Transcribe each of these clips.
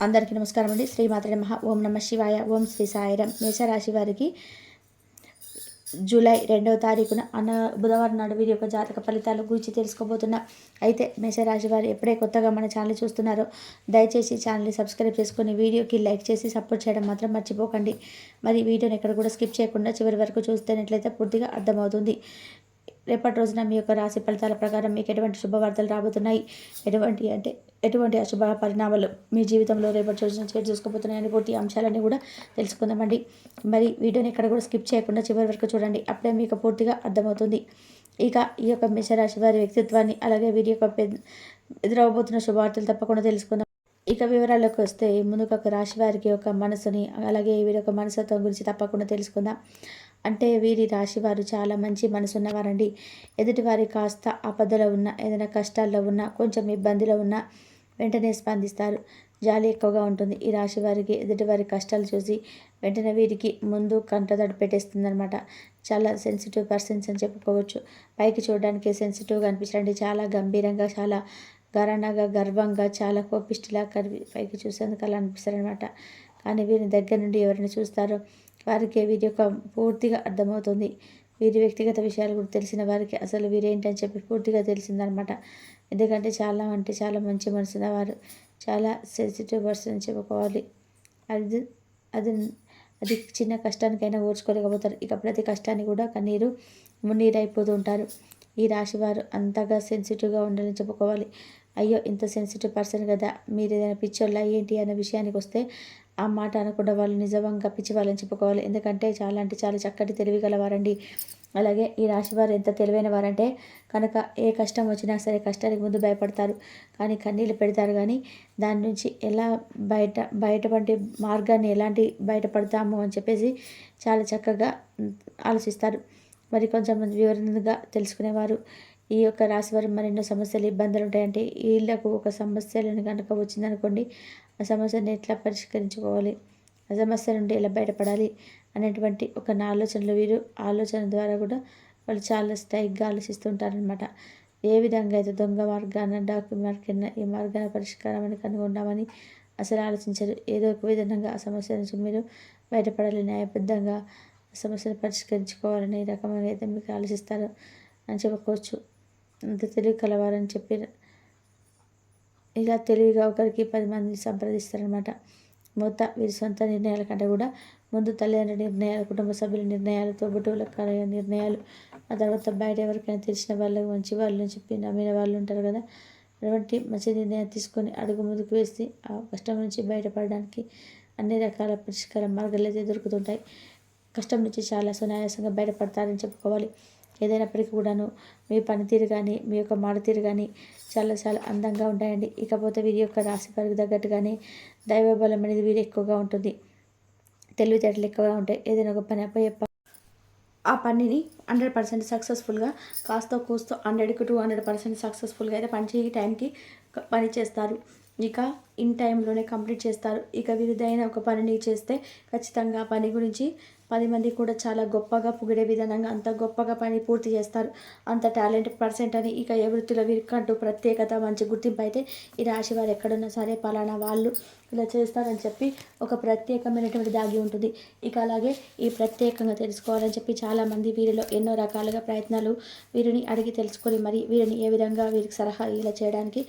అందరికీ నమస్కారం అండి. శ్రీమాత్రే నమః. ఓం నమ శివాయ. ఓం శ్రీ సాయిరాం. మేషరాశి వారికి జూలై 2వ తారీఖున బుధవారం నాడు వీరి యొక్క జాతక ఫలితాల గురించి తెలుసుకోబోతున్నా. అయితే మేషరాశి వారు ఎప్పుడే కొత్తగా మన ఛానల్ చూస్తున్నారో దయచేసి ఛానల్ని సబ్స్క్రైబ్ చేసుకొని వీడియోకి లైక్ చేసి సపోర్ట్ చేయడం మాత్రం మర్చిపోకండి. మరి వీడియోని ఎక్కడ కూడా స్కిప్ చేయకుండా చివరి వరకు చూస్తున్నట్లయితే పూర్తిగా అర్థమవుతుంది. రేపటి రోజున మీ యొక్క రాశి ఫలితాల ప్రకారం మీకు ఎటువంటి శుభవార్తలు రాబోతున్నాయి, ఎటువంటి అశుభ పరిణామాలు మీ జీవితంలో రేపటి రోజున చోటు చేసుకోబోతున్నాయని పూర్తి అంశాలన్నీ కూడా తెలుసుకుందామండి. మరి వీడియోని ఎక్కడ కూడా స్కిప్ చేయకుండా చివరి వరకు చూడండి, అప్పుడే మీకు పూర్తిగా అర్థమవుతుంది. ఇక ఈ యొక్క మేషరాశి వారి వ్యక్తిత్వాన్ని అలాగే వీరి యొక్క ఎదురవబోతున్న శుభవార్తలు తప్పకుండా తెలుసుకుందాం. ఇక వివరాల్లోకి వస్తే ముందుకు ఒక రాశి వారికి యొక్క మనసుని అలాగే వీరి యొక్క మనస్తత్వం గురించి తప్పకుండా తెలుసుకుందాం. అంటే వీరి రాశి వారు చాలా మంచి మనసున్నవారండి. ఎదుటివారి కాస్త ఆపదలో ఉన్న, ఏదైనా కష్టాల్లో ఉన్నా, కొంచెం ఇబ్బందిలో ఉన్నా వెంటనే స్పందిస్తారు. జాలి ఎక్కువగా ఉంటుంది ఈ రాశి వారికి. ఎదుటివారి కష్టాలు చూసి వెంటనే వీరికి ముందు కంటతడి పెట్టేస్తుందనమాట. చాలా సెన్సిటివ్ పర్సన్స్ అని చెప్పుకోవచ్చు. పైకి చూడడానికి సెన్సిటివ్గా అనిపించండి, చాలా గంభీరంగా, చాలా గరణగా, గర్వంగా, చాలా కోపిష్టిలా పైకి చూసేందుకు అలా అనిపిస్తారనమాట. కానీ వీరిని దగ్గర నుండి ఎవరిని చూస్తారో వారికి వీరి యొక్క పూర్తిగా అర్థమవుతుంది. వీరి వ్యక్తిగత విషయాలు కూడా తెలిసిన వారికి అసలు వీరేంటని చెప్పి పూర్తిగా తెలిసిందనమాట. ఎందుకంటే చాలా మంచి మనసున్న వారు, చాలా సెన్సిటివ్ పర్సన్ అని చెప్పుకోవాలి. అది అది అది చిన్న కష్టానికైనా ఓర్చుకోలేకపోతారు. ఇక ప్రతి కష్టాన్ని కూడా మున్నీరైపోతూ ఉంటారు. ఈ రాశి వారు అంతగా సెన్సిటివ్గా ఉండాలని చెప్పుకోవాలి. అయ్యో ఇంత సెన్సిటివ్ పర్సన్ కదా, మీరు ఏదైనా పిచ్చోళ్ళ ఏంటి అనే విషయానికి వస్తే ఆ మాట అనకుండా వాళ్ళు నిజంగా పిచ్చి వాళ్ళని చెప్పుకోవాలి. ఎందుకంటే చాలా చక్కటి తెలివి గలవారండి. అలాగే ఈ రాశి వారు ఎంత తెలివైన వారంటే కనుక ఏ కష్టం వచ్చినా సరే కష్టానికి ముందు భయపడతారు, కానీ కన్నీళ్ళు పెడతారు. కానీ దాని నుంచి ఎలా బయటపడే మార్గాన్ని ఎలాంటి బయటపడతాము అని చెప్పేసి చాలా చక్కగా ఆలోచిస్తారు. మరి కొంచెం వివరణగా తెలుసుకునేవారు. ఈ యొక్క రాశివారు మరెన్నో సమస్యలు, ఇబ్బందులు ఉంటాయంటే వీళ్ళకు ఒక సమస్యలను కనుక వచ్చిందనుకోండి, ఆ సమస్యను ఎట్లా పరిష్కరించుకోవాలి, ఆ సమస్య నుండి ఎలా బయటపడాలి అనేటువంటి ఒక ఆలోచనలు వీరు ఆలోచన ద్వారా కూడా వాళ్ళు చాలా స్ట్రైక్గా ఆలోచిస్తుంటారనమాట. ఏ విధంగా అయితే దొంగ మార్గాన ఈ మార్గాన పరిష్కారం అని కనుగొంటామని అసలు ఆలోచించరు. ఏదో ఒక విధంగా ఆ సమస్య నుంచి మీరు బయటపడాలి, న్యాయబద్ధంగా ఆ సమస్యను పరిష్కరించుకోవాలని రకమైన అయితే మీకు ఆలోచిస్తారు అని చెప్పుకోవచ్చు. అంత తెలివి కలవారని చెప్పి ఇలా తెలివిగా ఒకరికి 10 మంది సంప్రదిస్తారనమాట. వీరి సొంత నిర్ణయాల కంటే కూడా ముందు తల్లిదండ్రుల నిర్ణయాలు, కుటుంబ సభ్యుల నిర్ణయాలు, తోబుట్టువుల నిర్ణయాలు, ఆ తర్వాత బయట ఎవరికైనా తెలిసిన వాళ్ళు, మంచి వాళ్ళు చెప్పి నమ్మిన వాళ్ళు ఉంటారు కదా, అటువంటి మంచి నిర్ణయాలు తీసుకొని అడుగు ముందుకు వేసి ఆ కష్టం నుంచి బయటపడడానికి అన్ని రకాల పరిష్కార మార్గాలు అయితే దొరుకుతుంటాయి. కష్టం నుంచి చాలా సునాయాసంగా బయటపడతారని చెప్పుకోవాలి. ఏదైనప్పటికీ కూడాను మీ పనితీరు కానీ, మీ యొక్క మాటతీరు కానీ చాలా అందంగా ఉంటాయండి. ఇకపోతే వీరి యొక్క రాశి వారికి తగ్గట్టుగానే దైవబలం అనేది వీరు ఎక్కువగా ఉంటుంది. తెలివితేటలు ఎక్కువగా ఉంటాయి. ఏదైనా ఒక పని ఆ పనిని 100% సక్సెస్ఫుల్గా, కాస్త కూస్తో 100కి 200% సక్సెస్ఫుల్గా అయితే పని టైంకి పని చేస్తారు. ఇక ఇన్ టైంలోనే కంప్లీట్ చేస్తారు. ఇక విరుదైన ఒక పనిని చేస్తే ఖచ్చితంగా ఆ పని గురించి 10 మంది కూడా చాలా గొప్పగా పొగిడే విధంగా అంత గొప్పగా పని పూర్తి చేస్తారు. అంత టాలెంట్ పర్సెంట్ అని ఇక ఏ వృత్తిలో వీరికంటూ ప్రత్యేకత, మంచి గుర్తింపు అయితే ఈ రాశి వారు ఎక్కడున్నా సరే పలానా వాళ్ళు ఇలా చేస్తారని చెప్పి ఒక ప్రత్యేకమైనటువంటి దాగి ఉంటుంది. ఇక అలాగే ఈ ప్రత్యేకంగా తెలుసుకోవాలని చెప్పి చాలామంది వీరిలో ఎన్నో రకాలుగా ప్రయత్నాలు వీరిని అడిగి తెలుసుకొని మరి వీరిని ఏ విధంగా వీరికి సలహా ఇలా చేయడానికి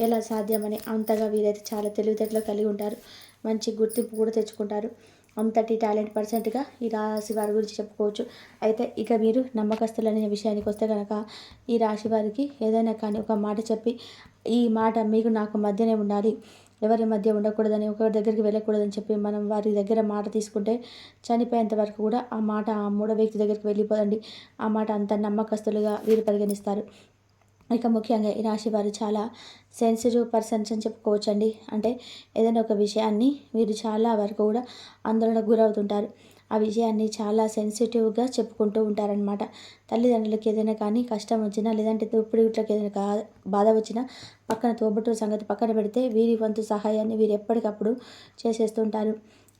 ఎలా సాధ్యమని అంతగా వీరైతే చాలా తెలివితేటలు కలిగి ఉంటారు. మంచి గుర్తింపు కూడా తెచ్చుకుంటారు. అంతటి టాలెంట్ పర్సెంట్గా ఈ రాశి వారి గురించి చెప్పుకోవచ్చు. అయితే ఇక మీరు నమ్మకస్తులనే విషయానికి వస్తే కనుక ఈ రాశి వారికి ఏదైనా కానీ ఒక మాట చెప్పి, ఈ మాట మీకు నాకు మధ్యనే ఉండాలి, ఎవరి మధ్య ఉండకూడదని, ఒకరి దగ్గరికి వెళ్ళకూడదని చెప్పి మనం వారి దగ్గర మాట తీసుకుంటే చనిపోయేంత వరకు కూడా ఆ మాట ఆ మూడో వ్యక్తి దగ్గరికి వెళ్ళిపోదండి. ఆ మాట అంత నమ్మకస్తులుగా వీరు పరిగణిస్తారు. ఇక ముఖ్యంగా ఈ రాశి వారు చాలా సెన్సిటివ్ పర్సన్స్ అని చెప్పుకోవచ్చండి. అంటే ఏదైనా ఒక విషయాన్ని వీరు చాలా వరకు కూడా ఆందోళనకు గురవుతుంటారు. ఆ విషయాన్ని చాలా సెన్సిటివ్గా చెప్పుకుంటూ ఉంటారనమాట. తల్లిదండ్రులకి ఏదైనా కానీ కష్టం వచ్చినా, లేదంటే తోబుట్టువులకి ఏదైనా బాధ వచ్చినా పక్కన తోబుట్టువుల సంగతి పక్కన పెడితే వీరి వంతు సహాయాన్ని వీరు ఎప్పటికప్పుడు చేసేస్తుంటారు.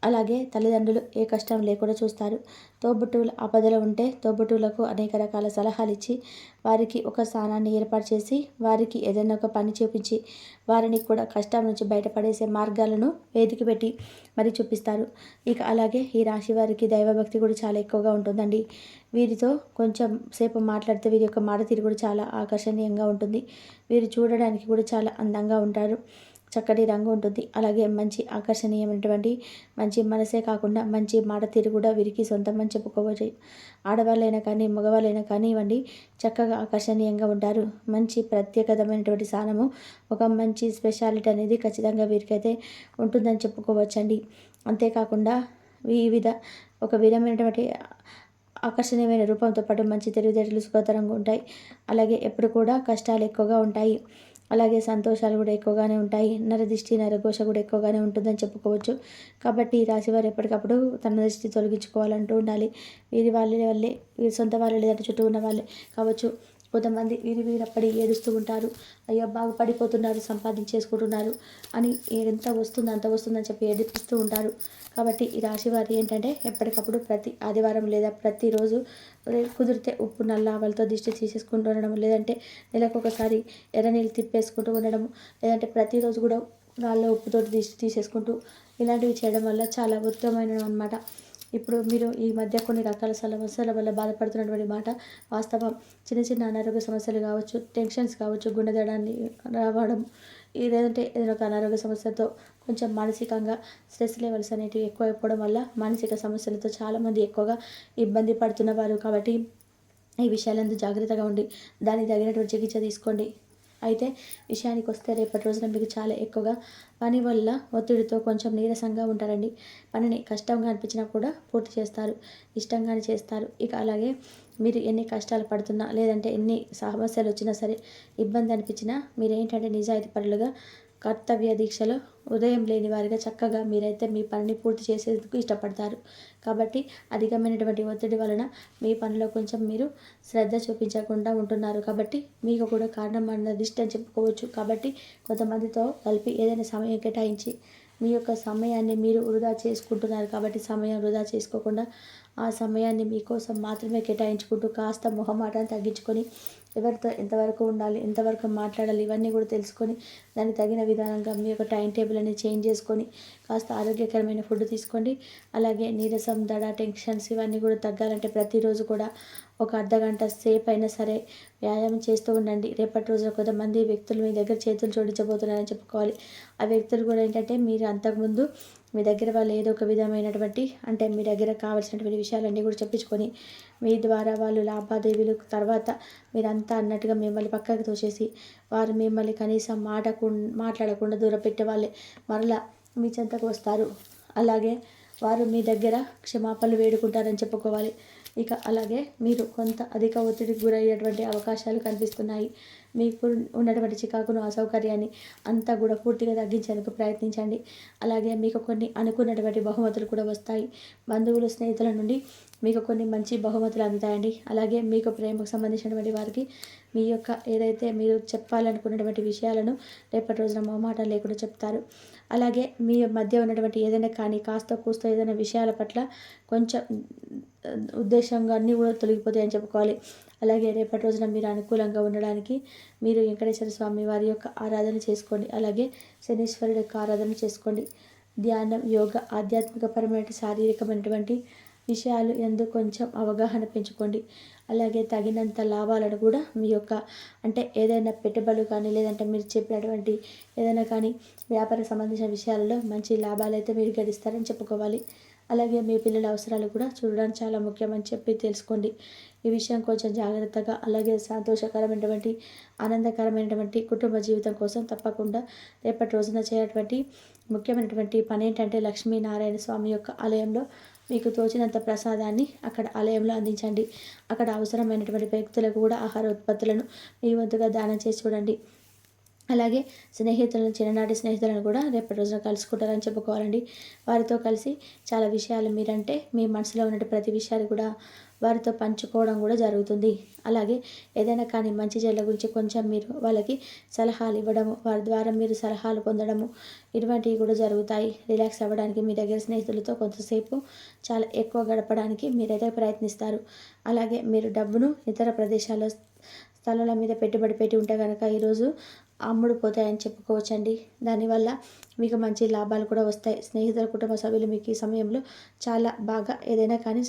అలాగే తల్లిదండ్రులు ఏ కష్టం లేకుండా చూస్తారు. తోబుట్టువులు ఆపదలో ఉంటే తోబుట్టువులకు అనేక రకాల సలహాలు ఇచ్చి వారికి ఒక స్థానాన్ని ఏర్పాటు చేసి వారికి ఏదైనా ఒక పని చూపించి వారిని కూడా కష్టం నుంచి బయటపడేసే మార్గాలను వేదిక పెట్టి మరి చూపిస్తారు. ఇక అలాగే ఈ రాశి వారికి దైవభక్తి కూడా చాలా ఎక్కువగా ఉంటుందండి. వీరితో కొంచెం సేపు మాట్లాడితే వీరి యొక్క మాట తీరు కూడా చాలా ఆకర్షణీయంగా ఉంటుంది. వీరు చూడడానికి కూడా చాలా అందంగా ఉంటారు. చక్కటి రంగు ఉంటుంది. అలాగే మంచి ఆకర్షణీయమైనటువంటి మంచి మనసే కాకుండా మంచి మాట తీరు కూడా వీరికి సొంతమని చెప్పుకోవచ్చు. ఆడవాళ్ళైనా కానీ మగవాళ్ళైనా కానివ్వండి చక్కగా ఆకర్షణీయంగా ఉంటారు. మంచి ప్రత్యేకతమైనటువంటి స్థానము ఒక మంచి స్పెషాలిటీ అనేది ఖచ్చితంగా వీరికైతే ఉంటుందని చెప్పుకోవచ్చండి. అంతేకాకుండా వివిధ ఒక విధమైనటువంటి ఆకర్షణీయమైన రూపంతో పాటు మంచి తెలివితేటలు సుఖతరంగా ఉంటాయి. అలాగే ఎప్పుడు కూడా కష్టాలు ఎక్కువగా ఉంటాయి. అలాగే సంతోషాలు కూడా ఎక్కువగానే ఉంటాయి. నరదిష్టి నరఘోష కూడా ఎక్కువగానే ఉంటుందని చెప్పుకోవచ్చు. కాబట్టి ఈ రాశివారు ఎప్పటికప్పుడు తన దృష్టి తొలగించుకోవాలంటూ ఉండాలి. వీరి వల్లే వీరి సొంత వాళ్ళు లేదంటే చుట్టూ ఉన్న వాళ్ళే కావచ్చు. కొంతమంది వీరప్పడి ఏడుస్తూ ఉంటారు. అయ్యో బాగుపడిపోతున్నారు, సంపాదించేసుకుంటున్నారు అని ఎంత వస్తుందో అంత వస్తుందని చెప్పి ఏడిపిస్తూ ఉంటారు. కాబట్టి ఈ రాశి వారు ఏంటంటే ఎప్పటికప్పుడు ప్రతి ఆదివారం లేదా ప్రతిరోజు కుదిరితే ఉప్పు నల్ల ఆవాలతో దిష్టి తీసేసుకుంటూ ఉండడం, లేదంటే నెలకు ఒకసారి ఎర్ర నీళ్ళు తిప్పేసుకుంటూ ఉండడం, లేదంటే ప్రతిరోజు కూడా రాళ్ళ ఉప్పుతోటి దిష్టి తీసేసుకుంటూ ఇలాంటివి చేయడం వల్ల చాలా ఉత్తమమైనవి అనమాట. ఇప్పుడు మీరు ఈ మధ్య కొన్ని రకాల సమస్యల వల్ల బాధపడుతున్నటువంటి మాట వాస్తవం. చిన్న చిన్న అనారోగ్య సమస్యలు కావచ్చు, టెన్షన్స్ కావచ్చు, గుండె దడాన్ని రావడం, లేదంటే ఏదైనా ఒక అనారోగ్య సమస్యతో కొంచెం మానసికంగా స్ట్రెస్ లెవెల్స్ అనేటివి ఎక్కువ అయిపోవడం వల్ల మానసిక సమస్యలతో చాలామంది ఎక్కువగా ఇబ్బంది పడుతున్నవారు. కాబట్టి ఈ విషయాలందు జాగ్రత్తగా ఉండి దానికి తగినటువంటి చికిత్స తీసుకోండి. అయితే విషయానికి వస్తే రేపటి రోజున మీకు చాలా ఎక్కువగా పని వల్ల ఒత్తిడితో కొంచెం నీరసంగా ఉంటారండి. పనిని కష్టంగా అనిపించినా కూడా పూర్తి చేస్తారు, ఇష్టంగానే చేస్తారు. ఇక అలాగే మీరు ఎన్ని కష్టాలు పడుతున్నా లేదంటే ఎన్ని సమస్యలు వచ్చినా సరే ఇబ్బంది అనిపించినా మీరేంటంటే నిజాయితీ పరులుగా కర్తవ్య దీక్షలో ఉదయం లేని వారిగా చక్కగా మీరైతే మీ పనిని పూర్తి చేసేందుకు ఇష్టపడతారు. కాబట్టి అధికమైనటువంటి ఒత్తిడి వలన మీ పనిలో కొంచెం మీరు శ్రద్ధ చూపించకుండా ఉంటున్నారు. కాబట్టి మీకు కూడా కారణం అన్నది ఇష్టం చెప్పుకోవచ్చు. కాబట్టి కొంతమందితో కలిపి ఏదైనా సమయం కేటాయించి మీ యొక్క సమయాన్ని మీరు వృధా చేసుకుంటున్నారు. కాబట్టి సమయం వృధా చేసుకోకుండా ఆ సమయాన్ని మీకోసం మాత్రమే కేటాయించుకుంటూ కాస్త మొహమాటాన్ని తగ్గించుకొని ఎవరితో ఎంతవరకు ఉండాలి, ఎంతవరకు మాట్లాడాలి ఇవన్నీ కూడా తెలుసుకొని దానికి తగిన విధానంగా మీ యొక్క టైం టేబుల్ అనేది చేంజ్ చేసుకొని కాస్త ఆరోగ్యకరమైన ఫుడ్ తీసుకోండి. అలాగే నీరసం, దడ, టెన్షన్స్ ఇవన్నీ కూడా తగ్గాలంటే ప్రతిరోజు కూడా ఒక అర్ధగంట సేపు అయినా సరే వ్యాయామం చేస్తూ ఉండండి. రేపటి రోజున కొంతమంది వ్యక్తులు మీ దగ్గర చేతులు జోడించబోతున్నారని చెప్పుకోవాలి. ఆ వ్యక్తులు కూడా ఏంటంటే మీరు అంతకుముందు మీ దగ్గర వాళ్ళు ఏదో ఒక విధమైనటువంటి అంటే మీ దగ్గర కావాల్సినటువంటి విషయాలన్నీ కూడా చెప్పించుకొని మీ ద్వారా వాళ్ళు లావాదేవీలు తర్వాత మీరంతా అన్నట్టుగా మిమ్మల్ని పక్కకు తోసేసి వారు మిమ్మల్ని కనీసం మాట్లాడకుండా దూరం పెట్టే వాళ్ళే మరలా మీ చెంతకు వస్తారు. అలాగే వారు మీ దగ్గర క్షమాపణలు వేడుకుంటారని చెప్పుకోవాలి. ఇక అలాగే మీరు కొంత అధిక ఒత్తిడికి గురయ్యేటువంటి అవకాశాలు కనిపిస్తున్నాయి. మీకు ఉన్నటువంటి చికాకును, అసౌకర్యాన్ని అంతా కూడా పూర్తిగా తగ్గించేందుకు ప్రయత్నించండి. అలాగే మీకు కొన్ని అనుకున్నటువంటి బహుమతులు కూడా వస్తాయి. బంధువులు, స్నేహితుల నుండి మీకు కొన్ని మంచి బహుమతులు అందుతాయండి. అలాగే మీకు ప్రేమకు సంబంధించినటువంటి వారికి మీ యొక్క ఏదైతే మీరు చెప్పాలనుకున్నటువంటి విషయాలను రేపటి రోజున మొహమాటం లేకుండా చెప్తారు. అలాగే మీ మధ్య ఉన్నటువంటి ఏదైనా కానీ కాస్త కూస్తో ఏదైనా విషయాల పట్ల కొంచెం ఉద్దేశంగా అన్నీ కూడా తొలగిపోతాయని చెప్పుకోవాలి. అలాగే రేపటి రోజున మీరు అనుకూలంగా ఉండడానికి మీరు వెంకటేశ్వర స్వామి వారి యొక్క ఆరాధన చేసుకోండి. అలాగే శనీశ్వరుడి యొక్క ఆరాధన చేసుకోండి. ధ్యానం, యోగా, ఆధ్యాత్మికపరమైన శారీరకమైనటువంటి విషయాలు ఎందుకు కొంచెం అవగాహన పెంచుకోండి. అలాగే తగినంత లాభాలను కూడా మీ యొక్క అంటే ఏదైనా పెట్టుబడులు కానీ లేదంటే మీరు చెప్పినటువంటి ఏదైనా కానీ వ్యాపార సంబంధించిన విషయాలలో మంచి లాభాలు అయితే మీరు గడిస్తారని చెప్పుకోవాలి. అలాగే మీ పిల్లల అవసరాలు కూడా చూడడానికి చాలా ముఖ్యమని చెప్పి తెలుసుకోండి. ఈ విషయం కొంచెం జాగ్రత్తగా అలాగే సంతోషకరమైనటువంటి ఆనందకరమైనటువంటి కుటుంబ జీవితం కోసం తప్పకుండా రేపటి రోజున చేయటువంటి ముఖ్యమైనటువంటి పని ఏంటంటే లక్ష్మీనారాయణ స్వామి యొక్క ఆలయంలో మీకు తోచినంత ప్రసాదాన్ని అక్కడ ఆలయంలో అందించండి. అక్కడ అవసరమైనటువంటి వ్యక్తులకు కూడా ఆహార ఉత్పత్తులను మీ వంతుగా దానం చేసి చూడండి. అలాగే స్నేహితులను, చిన్ననాటి స్నేహితులను కూడా రేపటి రోజున కలుసుకుంటారని చెప్పుకోవాలండి. వారితో కలిసి చాలా విషయాలు మీరంటే మీ మనసులో ఉన్న ప్రతి విషయాలు కూడా వారితో పంచుకోవడం కూడా జరుగుతుంది. అలాగే ఏదైనా కానీ మంచి చెడుల గురించి కొంచెం మీరు వాళ్ళకి సలహాలు ఇవ్వడము, వారి ద్వారా మీరు సలహాలు పొందడము ఇటువంటివి కూడా జరుగుతాయి. రిలాక్స్ అవ్వడానికి మీ దగ్గర స్నేహితులతో కొంతసేపు చాలా ఎక్కువ గడపడానికి మీరైతే ప్రయత్నిస్తారు. అలాగే మీరు డబ్బును ఇతర ప్రదేశాల్లో స్థలాల మీద పెట్టుబడి పెట్టి ఉంటే కనుక ఈరోజు అమ్ముడుపోతాయని చెప్పుకోవచ్చండి. దానివల్ల మీకు మంచి లాభాలు కూడా వస్తాయి. స్నేహితుల కుటుంబ సభ్యులు మీకు ఈ సమయంలో చాలా బాగా ఏదైనా కానీ